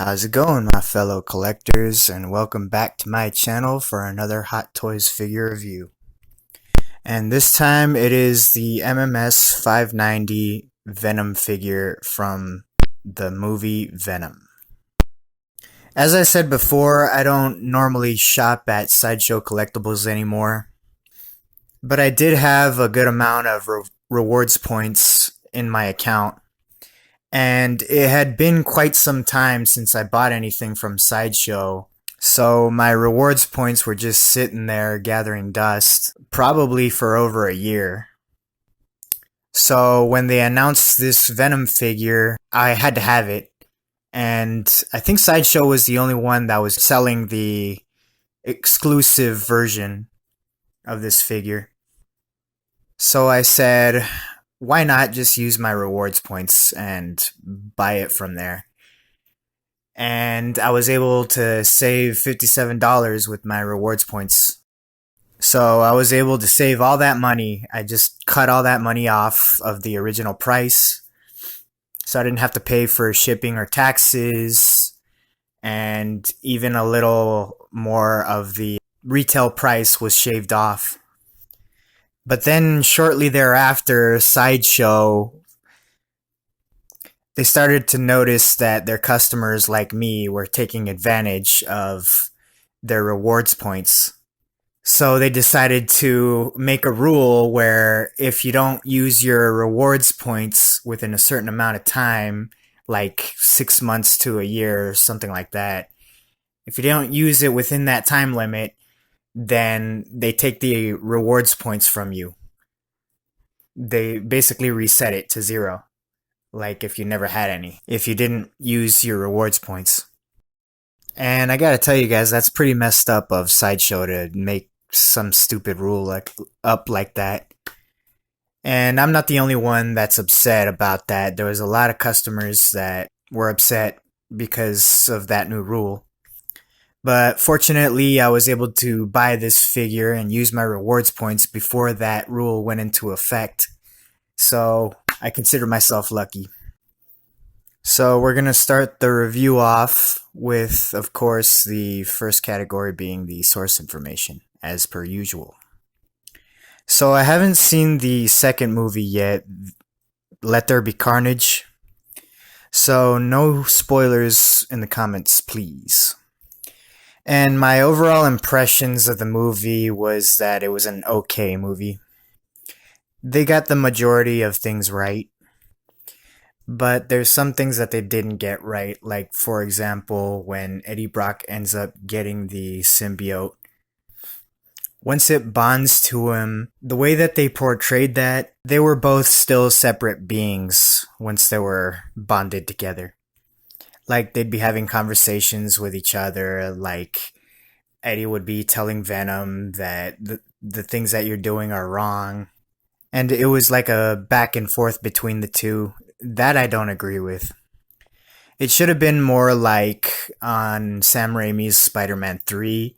How's it going, my fellow collectors, and welcome back to my channel for another Hot Toys figure review. And this time it is the MMS 590 Venom figure from the movie Venom. As I said before, I don't normally shop at Sideshow Collectibles anymore, but I did have a good amount of rewards points in my account. And it had been quite some time since I bought anything from Sideshow, so my rewards points were just sitting there gathering dust, probably for over a year. So when they announced this Venom figure, I had to have it, and I think Sideshow was the only one that was selling the exclusive version of this figure. So I said, why not just use my rewards points and buy it from there? And I was able to save $57 with my rewards points. So I was able to save all that money. I just cut all that money off of the original price. So I didn't have to pay for shipping or taxes. And even a little more of the retail price was shaved off. But then shortly thereafter, Sideshow, they started to notice that their customers like me were taking advantage of their rewards points. So they decided to make a rule where if you don't use your rewards points within a certain amount of time, like 6 months to a year or something like that, if you don't use it within that time limit, then they take the rewards points from you. They basically reset it to 0, like if you never had any, if you didn't use your rewards points. And I gotta tell you guys, that's pretty messed up of Sideshow to make some stupid rule like that. And I'm not the only one that's upset about that. There was a lot of customers that were upset because of that new rule. But fortunately, I was able to buy this figure and use my rewards points before that rule went into effect. So I consider myself lucky. So we're going to start the review off with, of course, the first category being the source information, as per usual. So I haven't seen the second movie yet, Let There Be Carnage. So no spoilers in the comments, please. And my overall impressions of the movie was that it was an okay movie. They got the majority of things right, but there's some things that they didn't get right, like for example when Eddie Brock ends up getting the symbiote. Once it bonds to him, the way that they portrayed that, they were both still separate beings once they were bonded together. Like, they'd be having conversations with each other, like Eddie would be telling Venom that the things that you're doing are wrong. And it was like a back and forth between the two. That I don't agree with. It should have been more like on Sam Raimi's Spider-Man 3,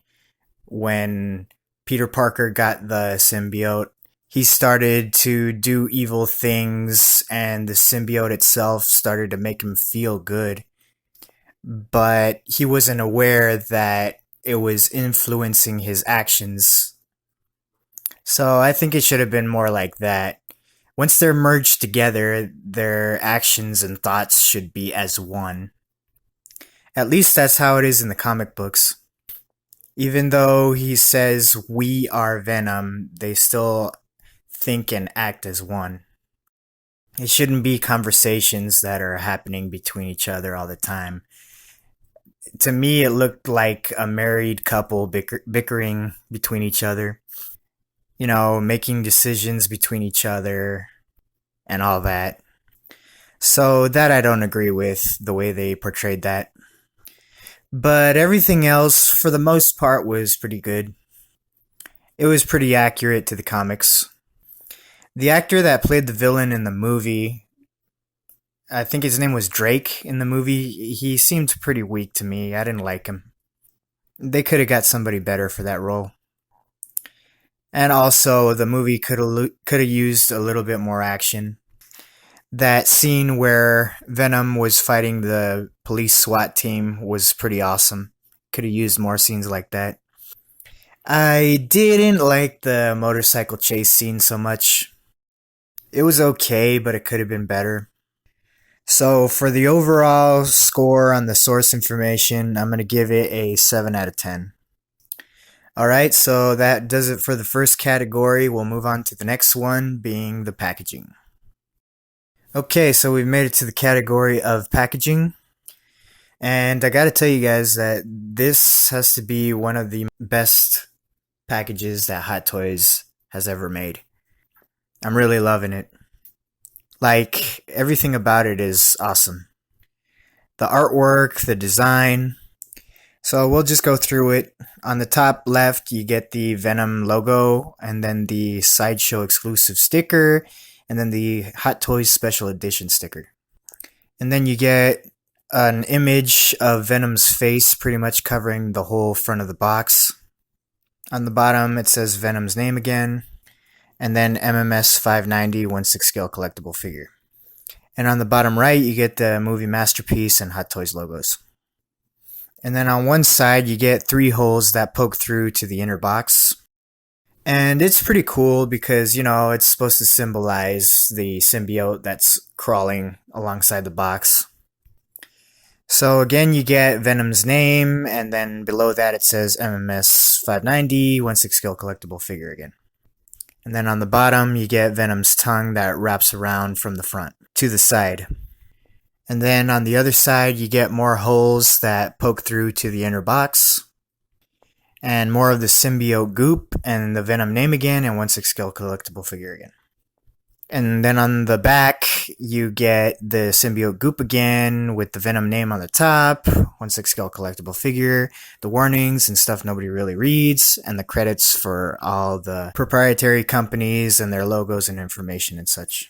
when Peter Parker got the symbiote. He started to do evil things, and the symbiote itself started to make him feel good. But he wasn't aware that it was influencing his actions. So I think it should have been more like that. Once they're merged together, their actions and thoughts should be as one. At least that's how it is in the comic books. Even though he says, "We are Venom," they still think and act as one. It shouldn't be conversations that are happening between each other all the time. To me, it looked like a married couple bickering between each other. You know, making decisions between each other and all that. So that I don't agree with, the way they portrayed that. But everything else, for the most part, was pretty good. It was pretty accurate to the comics. The actor that played the villain in the movie, I think his name was Drake in the movie, he seemed pretty weak to me. I didn't like him. They could have got somebody better for that role. And also, the movie could have used a little bit more action. That scene where Venom was fighting the police SWAT team was pretty awesome. Could have used more scenes like that. I didn't like the motorcycle chase scene so much. It was okay, but it could have been better. So for the overall score on the source information, I'm going to give it a 7 out of 10. Alright, so that does it for the first category. We'll move on to the next one, being the packaging. Okay, so we've made it to the category of packaging. And I gotta tell you guys that this has to be one of the best packages that Hot Toys has ever made. I'm really loving it. Like, everything about it is awesome. The artwork, the design. So we'll just go through it. On the top left, you get the Venom logo, and then the Sideshow exclusive sticker, and then the Hot Toys Special Edition sticker. And then you get an image of Venom's face pretty much covering the whole front of the box. On the bottom, it says Venom's name again, and then MMS 590 1/6 scale collectible figure. And on the bottom right, you get the movie Masterpiece and Hot Toys logos. And then on one side, you get 3 holes that poke through to the inner box. And it's pretty cool because, it's supposed to symbolize the symbiote that's crawling alongside the box. So again, you get Venom's name, and then below that it says MMS 590 1/6 scale collectible figure again. And then on the bottom, you get Venom's tongue that wraps around from the front to the side. And then on the other side, you get more holes that poke through to the inner box. And more of the symbiote goop and the Venom name again and 1/6 scale collectible figure again. And then on the back, you get the symbiote goop again with the Venom name on the top, 1/6 scale collectible figure, the warnings and stuff nobody really reads, and the credits for all the proprietary companies and their logos and information and such.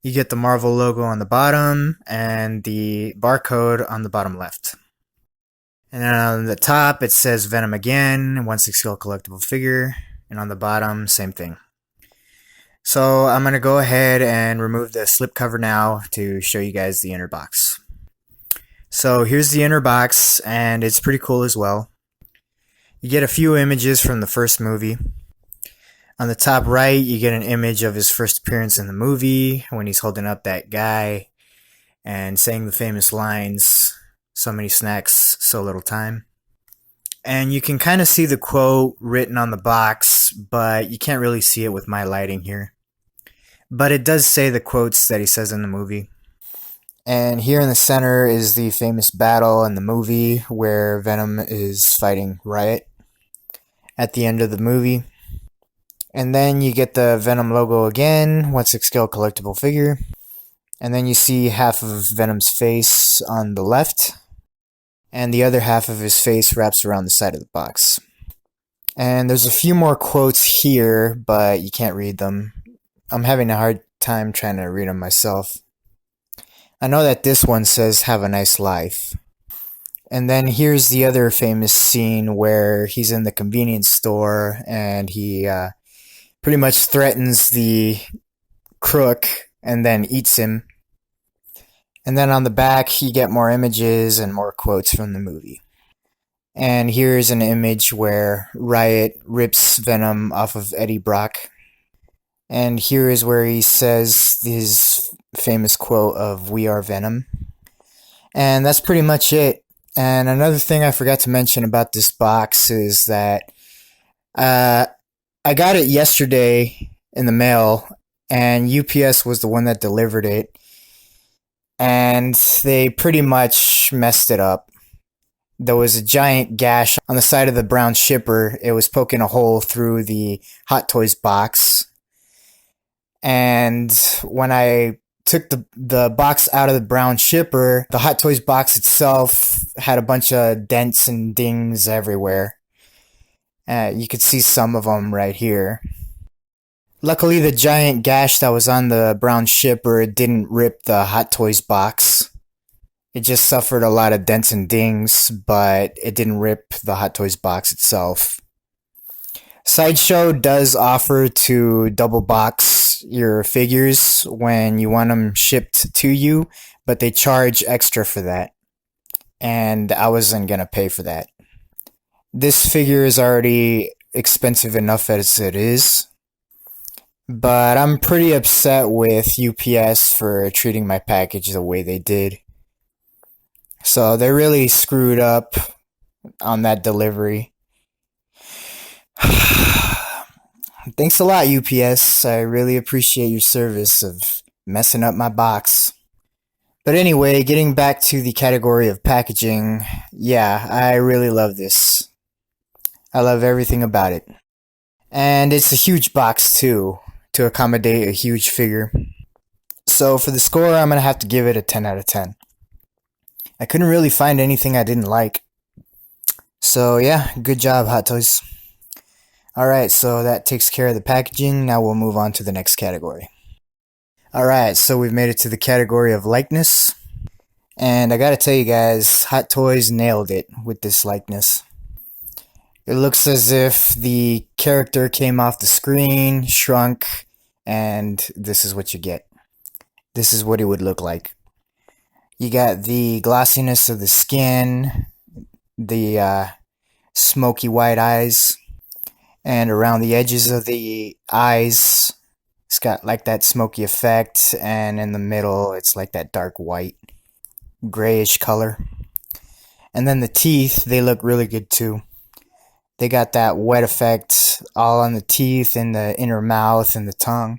You get the Marvel logo on the bottom and the barcode on the bottom left. And then on the top, it says Venom again, 1/6 scale collectible figure, and on the bottom, same thing. So I'm going to go ahead and remove the slipcover now to show you guys the inner box. So here's the inner box, and it's pretty cool as well. You get a few images from the first movie. On the top right, you get an image of his first appearance in the movie when he's holding up that guy and saying the famous lines, "So many snacks, so little time." And you can kind of see the quote written on the box, but you can't really see it with my lighting here. But it does say the quotes that he says in the movie. And here in the center is the famous battle in the movie where Venom is fighting Riot at the end of the movie. And then you get the Venom logo again, 1/6 scale collectible figure. And then you see half of Venom's face on the left, and the other half of his face wraps around the side of the box. And there's a few more quotes here, but you can't read them. I'm having a hard time trying to read them myself. I know that this one says, "Have a nice life." And then here's the other famous scene where he's in the convenience store and he pretty much threatens the crook and then eats him. And then on the back, you get more images and more quotes from the movie. And here's an image where Riot rips Venom off of Eddie Brock. And here is where he says his famous quote of "We are Venom." And that's pretty much it. And another thing I forgot to mention about this box is that I got it yesterday in the mail, and UPS was the one that delivered it. And they pretty much messed it up. There was a giant gash on the side of the brown shipper. It was poking a hole through the Hot Toys box. And when I took the box out of the brown shipper, the Hot Toys box itself had a bunch of dents and dings everywhere. You could see some of them right here. Luckily, the giant gash that was on the brown shipper didn't rip the Hot Toys box. It just suffered a lot of dents and dings, but it didn't rip the Hot Toys box itself. Sideshow does offer to double box your figures when you want them shipped to you, but they charge extra for that. And I wasn't gonna pay for that. This figure is already expensive enough as it is, but I'm pretty upset with UPS for treating my package the way they did. So they really screwed up on that delivery. Thanks a lot, UPS. I really appreciate your service of messing up my box. But anyway, getting back to the category of packaging, yeah, I really love this. I love everything about it. And it's a huge box too, to accommodate a huge figure. So for the score, I'm going to have to give it a 10 out of 10. I couldn't really find anything I didn't like. So yeah, good job, Hot Toys. Alright, so that takes care of the packaging. Now we'll move on to the next category. Alright, so we've made it to the category of likeness. And I gotta tell you guys, Hot Toys nailed it with this likeness. It looks as if the character came off the screen, shrunk, and this is what you get. This is what it would look like. You got the glossiness of the skin, the smoky white eyes, and around the edges of the eyes, it's got like that smoky effect, and in the middle, it's like that dark white, grayish color. And then the teeth, they look really good too. They got that wet effect all on the teeth and the inner mouth and the tongue.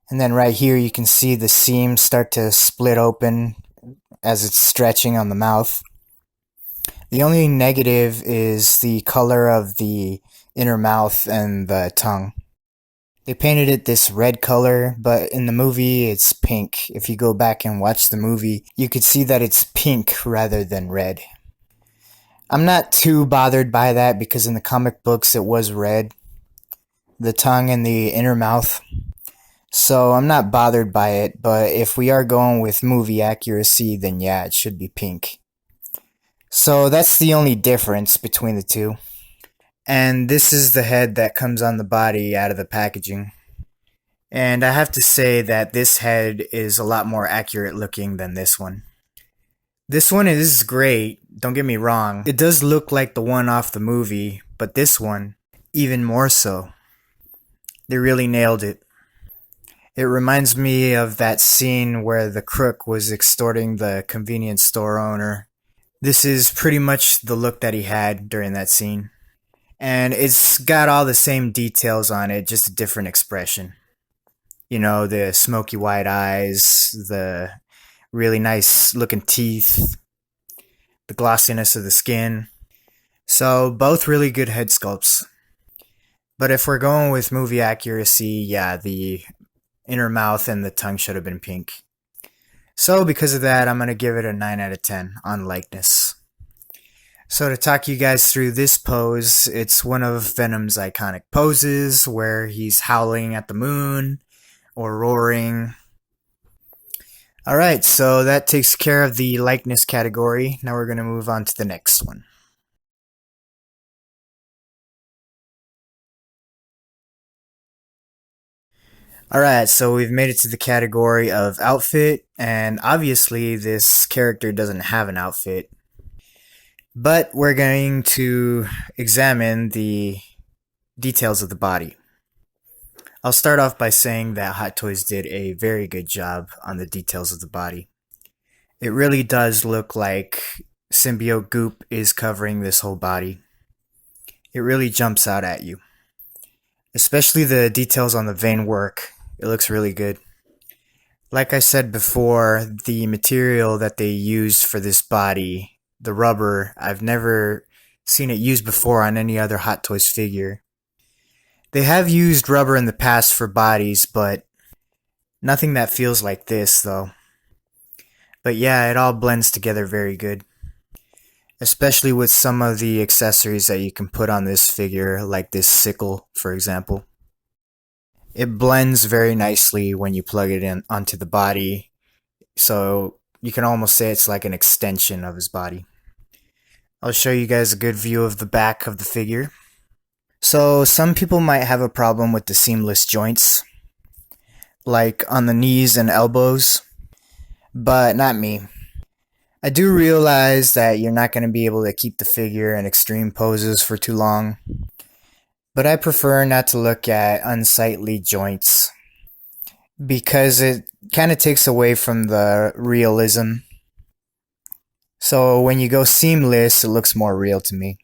And then right here, you can see the seams start to split open as it's stretching on the mouth. The only negative is the color of the inner mouth and the tongue. They painted it this red color, but in the movie it's pink. If you go back and watch the movie, you could see that it's pink rather than red. I'm not too bothered by that because in the comic books it was red, the tongue and the inner mouth. So I'm not bothered by it, but if we are going with movie accuracy, then yeah, it should be pink. So that's the only difference between the two. And this is the head that comes on the body out of the packaging. And I have to say that this head is a lot more accurate looking than this one. This one is great, don't get me wrong. It does look like the one off the movie, but this one, even more so. They really nailed it. It reminds me of that scene where the crook was extorting the convenience store owner. This is pretty much the look that he had during that scene. And it's got all the same details on it, just a different expression. You know, the smoky white eyes, the really nice looking teeth, the glossiness of the skin. So both really good head sculpts. But if we're going with movie accuracy, yeah, the inner mouth and the tongue should have been pink. So because of that, I'm going to give it a 9 out of 10 on likeness. So to talk you guys through this pose, it's one of Venom's iconic poses where he's howling at the moon or roaring. Alright, so that takes care of the likeness category. Now we're going to move on to the next one. Alright, so we've made it to the category of outfit, and obviously this character doesn't have an outfit. But we're going to examine the details of the body. I'll start off by saying that Hot Toys did a very good job on the details of the body. It really does look like symbiote goop is covering this whole body. It really jumps out at you. Especially the details on the vein work. It looks really good. Like I said before, the material that they used for this body, the rubber, I've never seen it used before on any other Hot Toys figure. They have used rubber in the past for bodies, but nothing that feels like this, though. But yeah, it all blends together very good. Especially with some of the accessories that you can put on this figure, like this sickle, for example. It blends very nicely when you plug it in onto the body, so you can almost say it's like an extension of his body. I'll show you guys a good view of the back of the figure. So some people might have a problem with the seamless joints. like on the knees and elbows, but not me. I do realize that you're not going to be able to keep the figure in extreme poses for too long, but I prefer not to look at unsightly joints because it kind of takes away from the realism. So when you go seamless, it looks more real to me.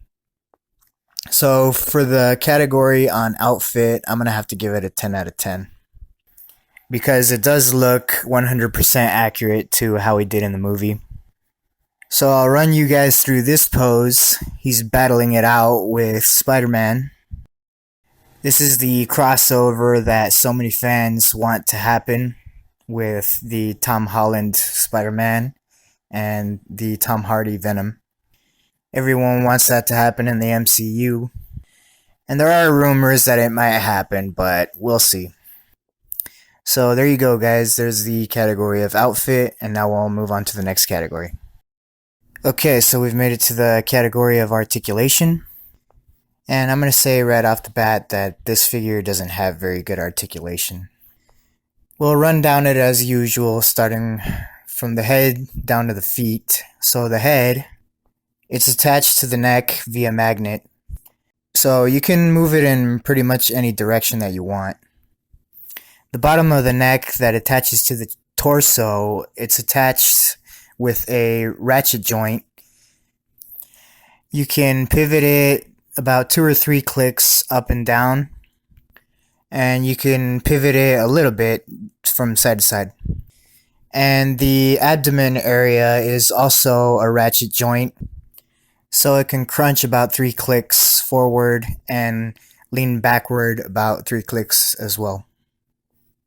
So for the category on outfit, I'm going to have to give it a 10 out of 10 because it does look 100% accurate to how he did in the movie. So I'll run you guys through this pose. He's battling it out with Spider-Man. This is the crossover that so many fans want to happen with the Tom Holland Spider-Man and the Tom Hardy Venom. Everyone wants that to happen in the MCU. And there are rumors that it might happen, but we'll see. So there you go, guys. There's the category of outfit, and now we'll move on to the next category. Okay, so we've made it to the category of articulation. And I'm going to say right off the bat that this figure doesn't have very good articulation. We'll run down it as usual, starting from the head down to the feet. So the head, it's attached to the neck via magnet. So you can move it in pretty much any direction that you want. The bottom of the neck that attaches to the torso, it's attached with a ratchet joint. You can pivot it about 2 or 3 clicks up and down, and you can pivot it a little bit from side to side. And the abdomen area is also a ratchet joint, so it can crunch about 3 clicks forward and lean backward about 3 clicks as well.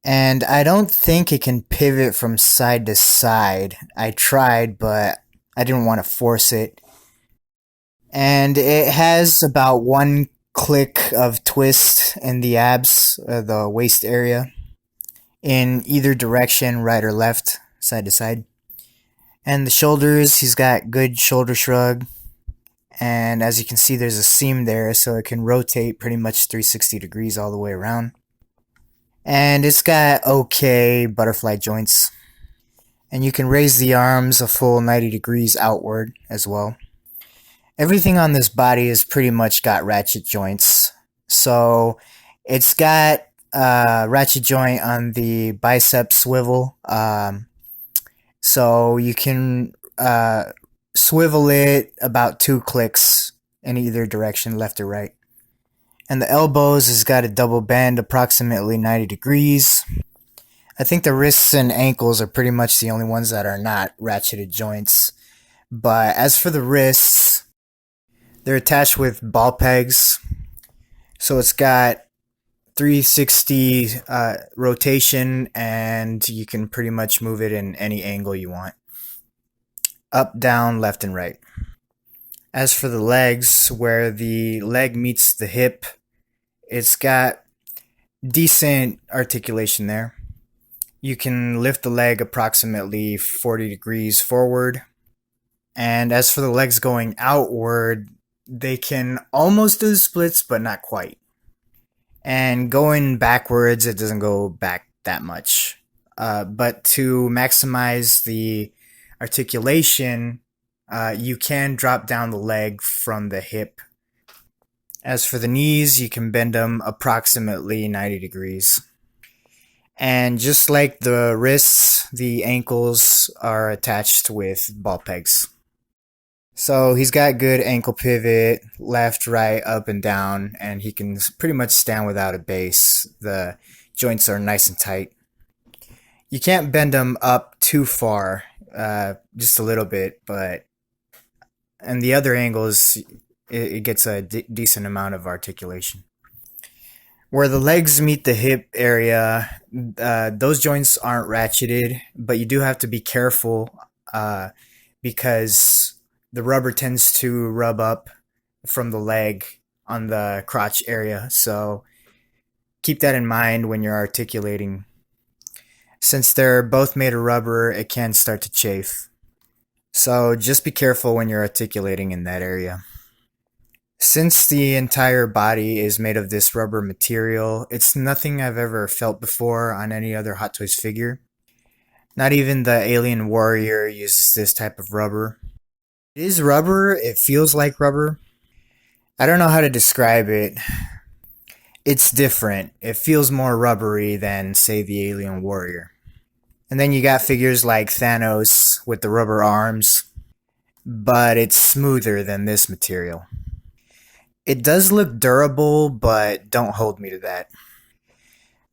And I don't think it can pivot from side to side. I tried, but I didn't want to force it. And it has about 1 click of twist in the abs, the waist area, in either direction, right or left, side to side. And the shoulders, he's got good shoulder shrug. And as you can see, there's a seam there, so it can rotate pretty much 360 degrees all the way around. And it's got okay butterfly joints. And you can raise the arms a full 90 degrees outward as well. Everything on this body has pretty much got ratchet joints. So it's got a ratchet joint on the bicep swivel. So you can swivel it about 2 clicks in either direction, left or right. And the elbows has got a double bend approximately 90 degrees. I think the wrists and ankles are pretty much the only ones that are not ratcheted joints. But as for the wrists, they're attached with ball pegs. So it's got 360 rotation, and you can pretty much move it in any angle you want. Up, down, left, and right. As for the legs, where the leg meets the hip, it's got decent articulation there. You can lift the leg approximately 40 degrees forward. And as for the legs going outward, they can almost do the splits, but not quite. And going backwards, it doesn't go back that much. But to maximize the articulation, you can drop down the leg from the hip. As for the knees, you can bend them approximately 90 degrees. And just like the wrists, the ankles are attached with ball pegs. So he's got good ankle pivot, left, right, up, and down, and he can pretty much stand without a base. The joints are nice and tight. You can't bend them up too far, just a little bit, but and the other angles, it gets a decent amount of articulation. Where the legs meet the hip area, those joints aren't ratcheted, but you do have to be careful because the rubber tends to rub up from the leg on the crotch area. So keep that in mind when you're articulating. Since they're both made of rubber, it can start to chafe. So just be careful when you're articulating in that area. Since the entire body is made of this rubber material, it's nothing I've ever felt before on any other Hot Toys figure. Not even the Alien Warrior uses this type of rubber. It is rubber, it feels like rubber. I don't know how to describe it. It's different. It feels more rubbery than, say, the Alien Warrior. And then you got figures like Thanos with the rubber arms, but it's smoother than this material. It does look durable, but don't hold me to that.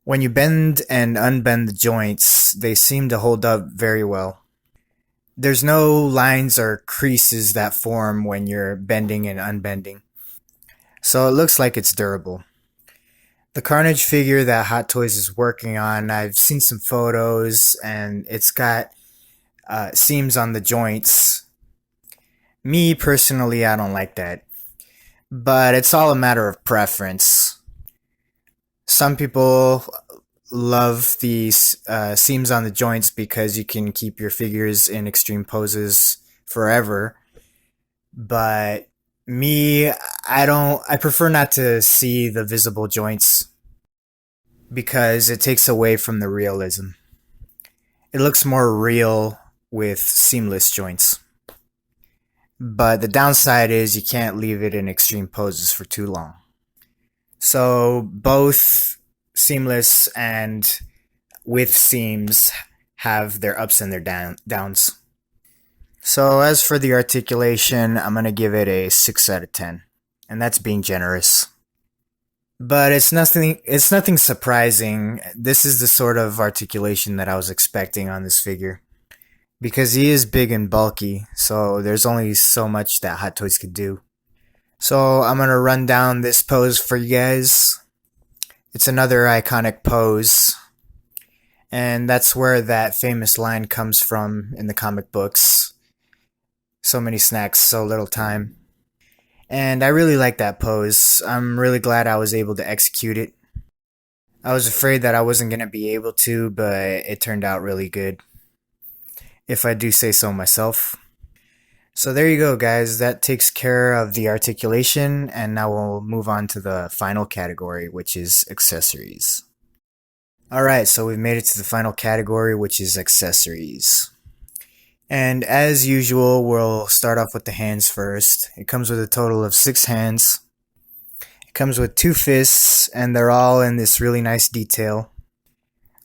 When you bend and unbend the joints, they seem to hold up very well. There's no lines or creases that form when you're bending and unbending, so it looks like it's durable. The Carnage figure that Hot Toys is working on, I've seen some photos, and it's got seams on the joints. Me, personally, I don't like that. But it's all a matter of preference. Some people love these seams on the joints because you can keep your figures in extreme poses forever. But me, I prefer not to see the visible joints because it takes away from the realism. It looks more real with seamless joints. But the downside is you can't leave it in extreme poses for too long. So both seamless and with seams have their ups and their downs. So as for the articulation, I'm going to give it a 6 out of 10. And that's being generous. But it's nothing surprising. This is the sort of articulation that I was expecting on this figure. Because he is big and bulky, so there's only so much that Hot Toys could do. So I'm going to run down this pose for you guys. It's another iconic pose. And that's where that famous line comes from in the comic books. So many snacks, so little time. And I really like that pose. I'm really glad I was able to execute it. I was afraid that I wasn't going to be able to, but it turned out really good, if I do say so myself. So there you go, guys. That takes care of the articulation, and now we'll move on to the final category, which is accessories. Alright, so we've made it to the final category, which is accessories. And as usual, we'll start off with the hands first. It comes with a total of 6 hands. It comes with 2 fists, and they're all in this really nice detail.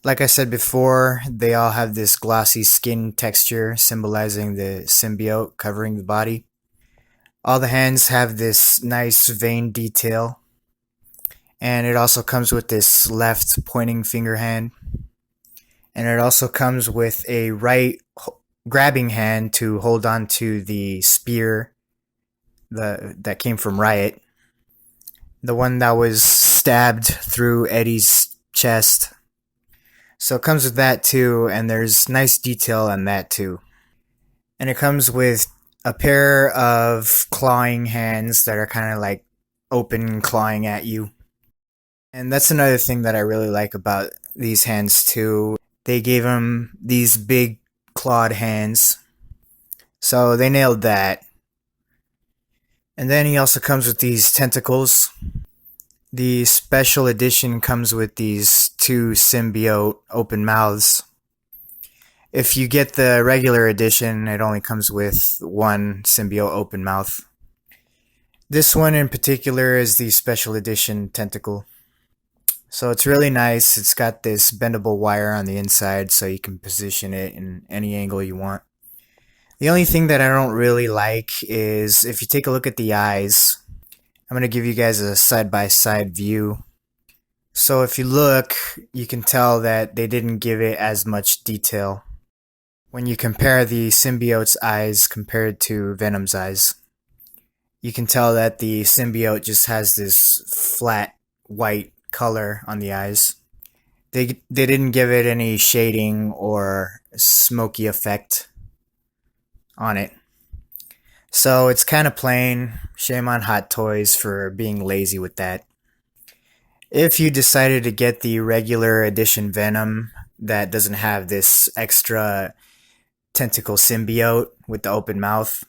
Like I said before, they all have this glossy skin texture symbolizing the symbiote covering the body. All the hands have this nice vein detail. And it also comes with this left pointing finger hand. And it also comes with a right grabbing hand to hold on to the spear that came from Riot. The one that was stabbed through Eddie's chest. So it comes with that too, and there's nice detail on that too. And it comes with a pair of clawing hands that are kind of like open clawing at you. And that's another thing that I really like about these hands too. They gave him these big clawed hands. So they nailed that. And then he also comes with these tentacles. The special edition comes with these 2 symbiote open mouths. If you get the regular edition, it only comes with 1 symbiote open mouth. This one in particular is the special edition tentacle. So it's really nice. It's got this bendable wire on the inside so you can position it in any angle you want. The only thing that I don't really like is if you take a look at the eyes. I'm going to give you guys a side-by-side view. So if you look, you can tell that they didn't give it as much detail when you compare the symbiote's eyes compared to Venom's eyes. You can tell that the symbiote just has this flat white color on the eyes. They didn't give it any shading or smoky effect on it. So it's kind of plain. Shame on Hot Toys for being lazy with that. If you decided to get the regular edition Venom that doesn't have this extra tentacle symbiote with the open mouth,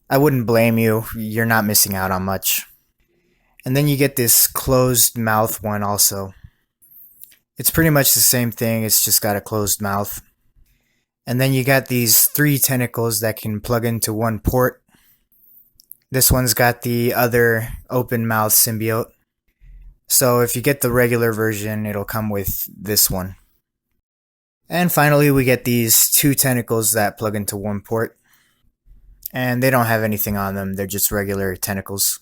I wouldn't blame you. You're not missing out on much. And then you get this closed mouth one also. It's pretty much the same thing, it's just got a closed mouth. And then you got these 3 tentacles that can plug into one port. This one's got the other open mouth symbiote. So if you get the regular version, it'll come with this one. And finally, we get these 2 tentacles that plug into one port. And they don't have anything on them, they're just regular tentacles.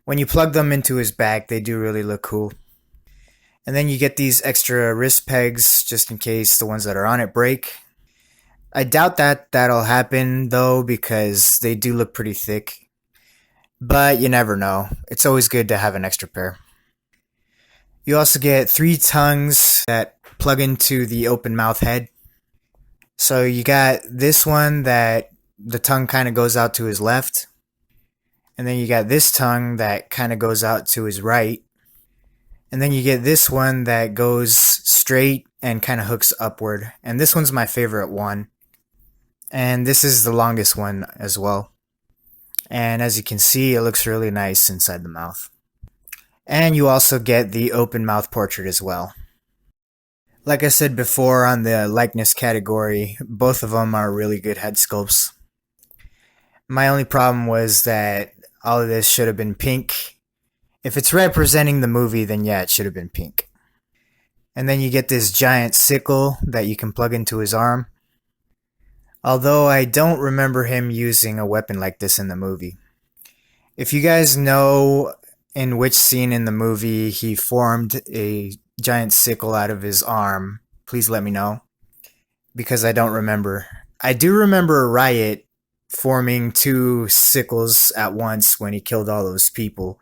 When you plug them into his back, they do really look cool. And then you get these extra wrist pegs, just in case the ones that are on it break. I doubt that that'll happen, though, because they do look pretty thick. But you never know. It's always good to have an extra pair. You also get 3 tongues that plug into the open mouth head. So you got this one that the tongue kind of goes out to his left. And then you got this tongue that kind of goes out to his right. And then you get this one that goes straight and kind of hooks upward. And this one's my favorite one. And this is the longest one as well. And as you can see, it looks really nice inside the mouth. And you also get the open mouth portrait as well. Like I said before on the likeness category, both of them are really good head sculpts. My only problem was that all of this should have been pink. If it's representing the movie, then yeah, it should have been pink. And then you get this giant sickle that you can plug into his arm. Although I don't remember him using a weapon like this in the movie. If you guys know in which scene in the movie he formed a giant sickle out of his arm, please let me know. Because I don't remember. I do remember Riot forming 2 sickles at once when he killed all those people.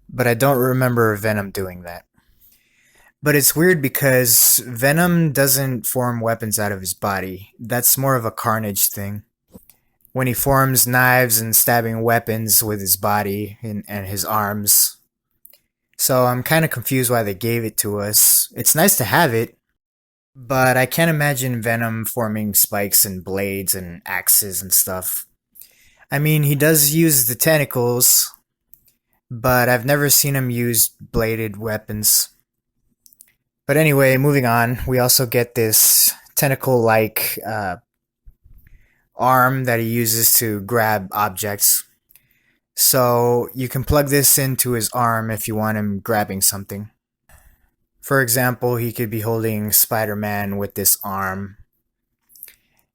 But I don't remember Venom doing that. But it's weird because Venom doesn't form weapons out of his body. That's more of a Carnage thing. When he forms knives and stabbing weapons with his body and his arms. So I'm kind of confused why they gave it to us. It's nice to have it, but I can't imagine Venom forming spikes and blades and axes and stuff. I mean, he does use the tentacles, but I've never seen him use bladed weapons. But anyway, moving on, we also get this tentacle-like arm that he uses to grab objects. So you can plug this into his arm if you want him grabbing something. For example, he could be holding Spider-Man with this arm.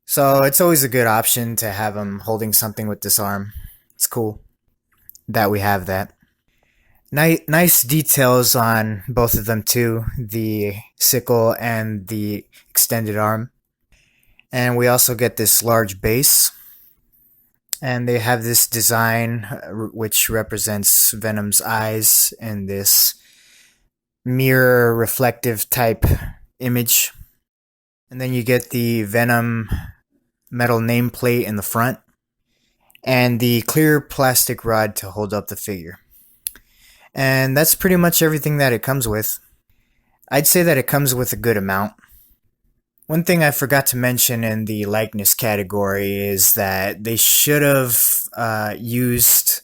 So it's always a good option to have him holding something with this arm. It's cool that we have that. Nice details on both of them too, the sickle and the extended arm. And we also get this large base. And they have this design which represents Venom's eyes in this mirror reflective type image. And then you get the Venom metal nameplate in the front. And the clear plastic rod to hold up the figure. And that's pretty much everything that it comes with. I'd say that it comes with a good amount. One thing I forgot to mention in the likeness category is that they should have used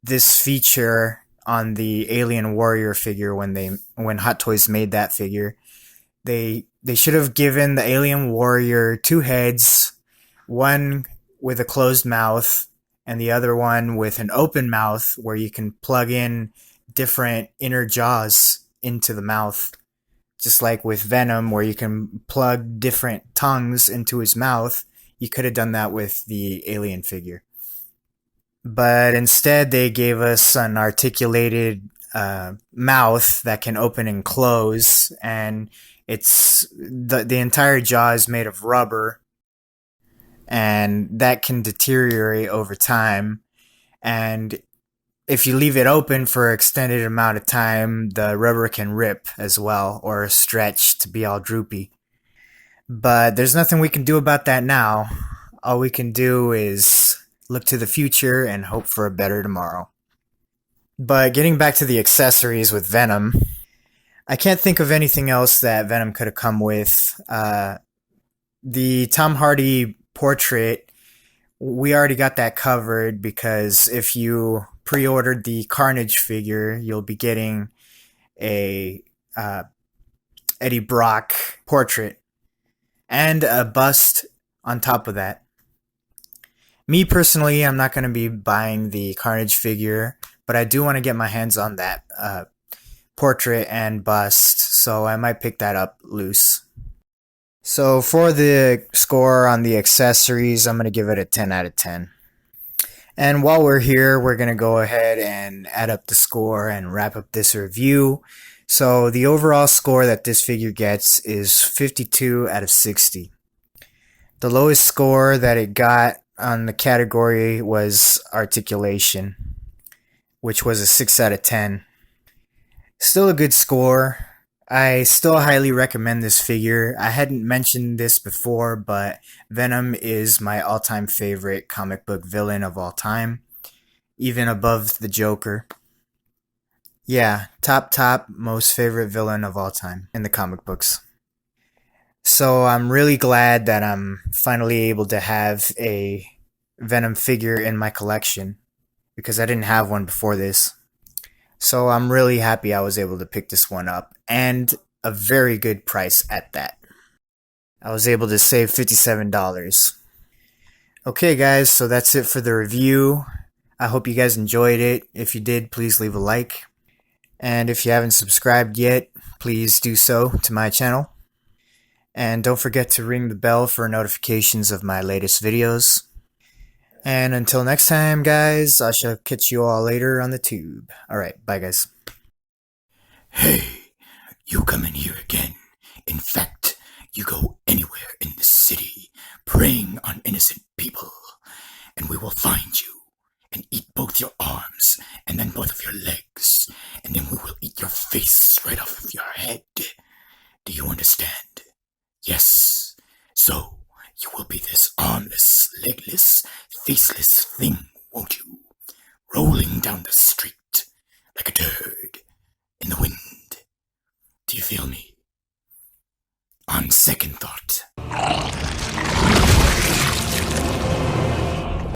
this feature on the Alien Warrior figure when Hot Toys made that figure. They should have given the Alien Warrior 2 heads, one with a closed mouth and the other one with an open mouth where you can plug in different inner jaws into the mouth. Just like with Venom, where you can plug different tongues into his mouth, you could have done that with the Alien figure. But instead, they gave us an articulated mouth that can open and close, and it's the entire jaw is made of rubber, and that can deteriorate over time. And if you leave it open for an extended amount of time, the rubber can rip as well, or stretch to be all droopy. But there's nothing we can do about that now. All we can do is look to the future and hope for a better tomorrow. But getting back to the accessories with Venom, I can't think of anything else that Venom could have come with. The Tom Hardy portrait, we already got that covered because if you pre-ordered the Carnage figure, you'll be getting a Eddie Brock portrait and a bust on top of that. Me personally, I'm not going to be buying the Carnage figure, but I do want to get my hands on that portrait and bust, so I might pick that up loose. So for the score on the accessories, I'm going to give it a 10 out of 10. And while we're here, we're going to go ahead and add up the score and wrap up this review. So the overall score that this figure gets is 52 out of 60. The lowest score that it got on the category was Articulation, which was a 6 out of 10. Still a good score. I still highly recommend this figure. I hadn't mentioned this before, but Venom is my all-time favorite comic book villain of all time, even above the Joker. Yeah, top most favorite villain of all time in the comic books. So I'm really glad that I'm finally able to have a Venom figure in my collection, because I didn't have one before this. So I'm really happy I was able to pick this one up, and a very good price at that. I was able to save $57. Okay guys, so that's it for the review. I hope you guys enjoyed it. If you did, please leave a like. And if you haven't subscribed yet, please do so to my channel. And don't forget to ring the bell for notifications of my latest videos. And until next time, guys, I shall catch you all later on the tube. Alright, bye guys. Hey, you come in here again. In fact, you go anywhere in the city, preying on innocent people, and we will find you, and eat both your arms, and then both of your legs, and then we will eat your face right off of your head. Do you understand? Yes. So, you will be this armless, legless, faceless thing, won't you? Rolling down the street like a turd in the wind. Do you feel me? On second thought.